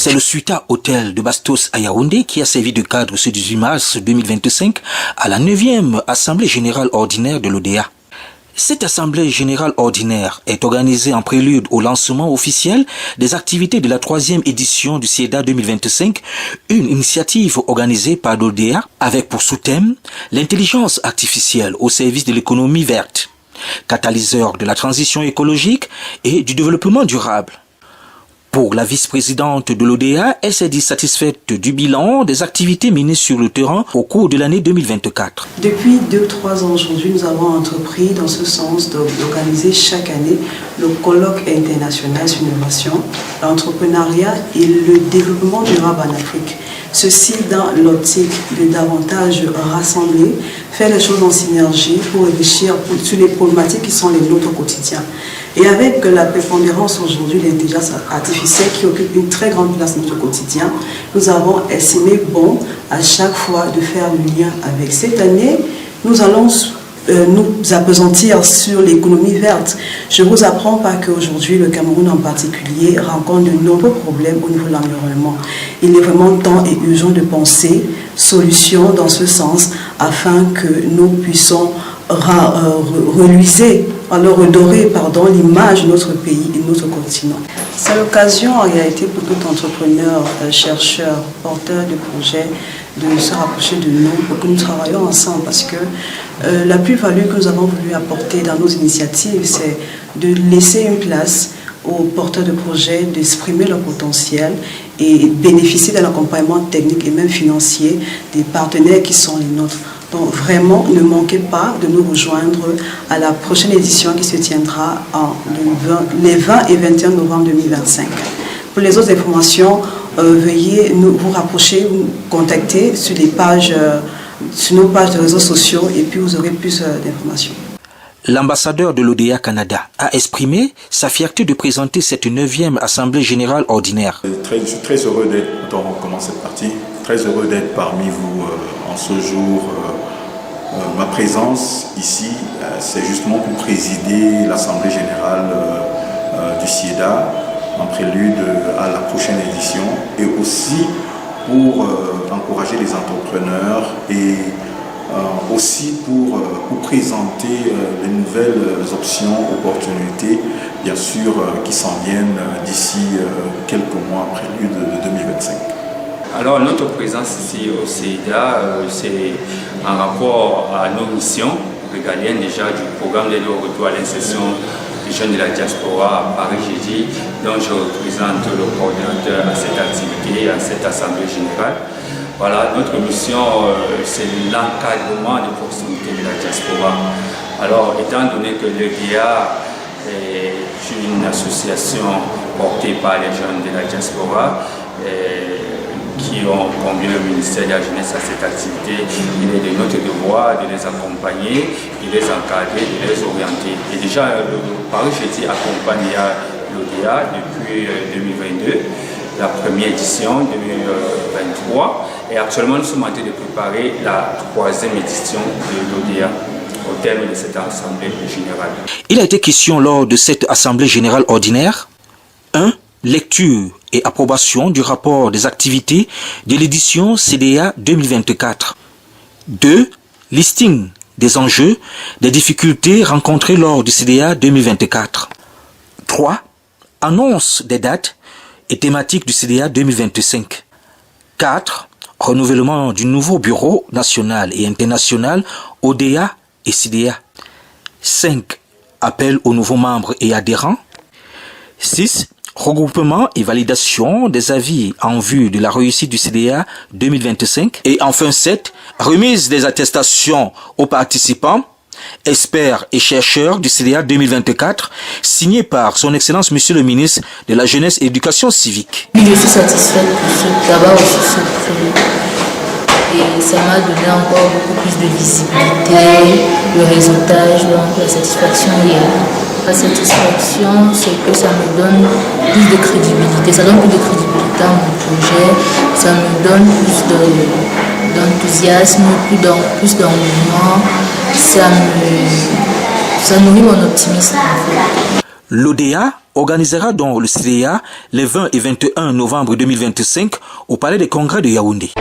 C'est le Suita Hotel de Bastos à Yaoundé qui a servi de cadre ce 18 mars 2025 à la 9e Assemblée Générale Ordinaire de l'ODEA. Cette Assemblée Générale Ordinaire est organisée en prélude au lancement officiel des activités de la 3e édition du CIEDA 2025, une initiative organisée par l'ODEA avec pour sous-thème l'intelligence artificielle au service de l'économie verte, catalyseur de la transition écologique et du développement durable. Pour la vice-présidente de l'ODEA, elle s'est dit satisfaite du bilan des activités menées sur le terrain au cours de l'année 2024. Depuis 2-3 ans aujourd'hui, nous avons entrepris dans ce sens d'organiser chaque année le colloque international sur l'innovation, l'entrepreneuriat et le développement durable en Afrique. Ceci dans l'optique de davantage rassembler, faire les choses en synergie pour réfléchir sur les problématiques qui sont les nôtres au quotidien. Et avec la prépondérance aujourd'hui de l'intelligence artificielle qui occupe une très grande place dans notre quotidien, nous avons estimé bon à chaque fois de faire le lien avec. Cette année, nous allons nous appesantir sur l'économie verte. Je ne vous apprends pas qu'aujourd'hui, le Cameroun en particulier rencontre de nombreux problèmes au niveau de l'environnement. Il est vraiment temps et urgent de penser solutions dans ce sens afin que nous puissions reluiser, alors redorer l'image de notre pays et de notre continent. C'est l'occasion en réalité pour tout entrepreneur, chercheur, porteur de projets de se rapprocher de nous pour que nous travaillions ensemble parce que la plus-value que nous avons voulu apporter dans nos initiatives, c'est de laisser une place aux porteurs de projets d'exprimer leur potentiel et bénéficier d'un accompagnement technique et même financier des partenaires qui sont les nôtres. Donc vraiment, ne manquez pas de nous rejoindre à la prochaine édition qui se tiendra les 20 et 21 novembre 2025. Pour les autres informations, veuillez vous rapprocher, vous contacter sur sur nos pages de réseaux sociaux et puis vous aurez plus d'informations. L'ambassadeur de l'ODEA Canada a exprimé sa fierté de présenter cette 9e Assemblée Générale Ordinaire. Je suis très heureux d'être dans cette partie, très heureux d'être parmi vous en ce jour. Ma présence ici, c'est justement pour présider l'Assemblée Générale du CIEDA en prélude à la prochaine édition et aussi pour encourager les entrepreneurs et aussi pour présenter les nouvelles options, opportunités, bien sûr, qui s'en viennent d'ici quelques mois, prélude de 2025. Alors notre présence ici au CIEDA, c'est en rapport à nos missions régaliennes déjà du programme d'aide au retour à l'insertion des jeunes de la diaspora à Paris-Jédi, dont je représente le coordinateur à cette activité, à cette assemblée générale. Voilà, notre mission, c'est l'encadrement des proximités de la diaspora. Alors, étant donné que l'EGIA est une association portée par les jeunes de la diaspora, qui ont conduit le ministère de la Jeunesse à cette activité, il est de notre devoir de les accompagner, de les encadrer, de les orienter. Et déjà, le Paris-Jédi accompagne l'ODEA depuis 2022, la première édition 2023. Et actuellement, nous sommes en train de préparer la 3e édition de l'ODEA au terme de cette Assemblée générale. Il a été question lors de cette Assemblée générale ordinaire 1. Lecture et approbation du rapport des activités de l'édition CDA 2024. 2. Listing des enjeux, des difficultés rencontrées lors du CDA 2024. 3. Annonce des dates et thématiques du CDA 2025. 4. Renouvellement du nouveau bureau national et international ODEA et CDA. 5. Appel aux nouveaux membres et adhérents. 6. Regroupement et validation des avis en vue de la réussite du CDA 2025. Et enfin 7. Remise des attestations aux participants, experts et chercheurs du CDA 2024, signé par son Excellence Monsieur le Ministre de la Jeunesse et Éducation civique. Je suis satisfaite d'avoir aussi ce prix. Et ça m'a donné encore beaucoup plus de visibilité, le réseautage, donc la satisfaction est là. La satisfaction, c'est que ça me donne plus de crédibilité. Ça donne plus de crédibilité à mon projet. Ça me donne plus d'enthousiasme, plus d'engouement. Ça nourrit mon optimisme. L'ODEA organisera donc le CDA les 20 et 21 novembre 2025 au Palais des Congrès de Yaoundé.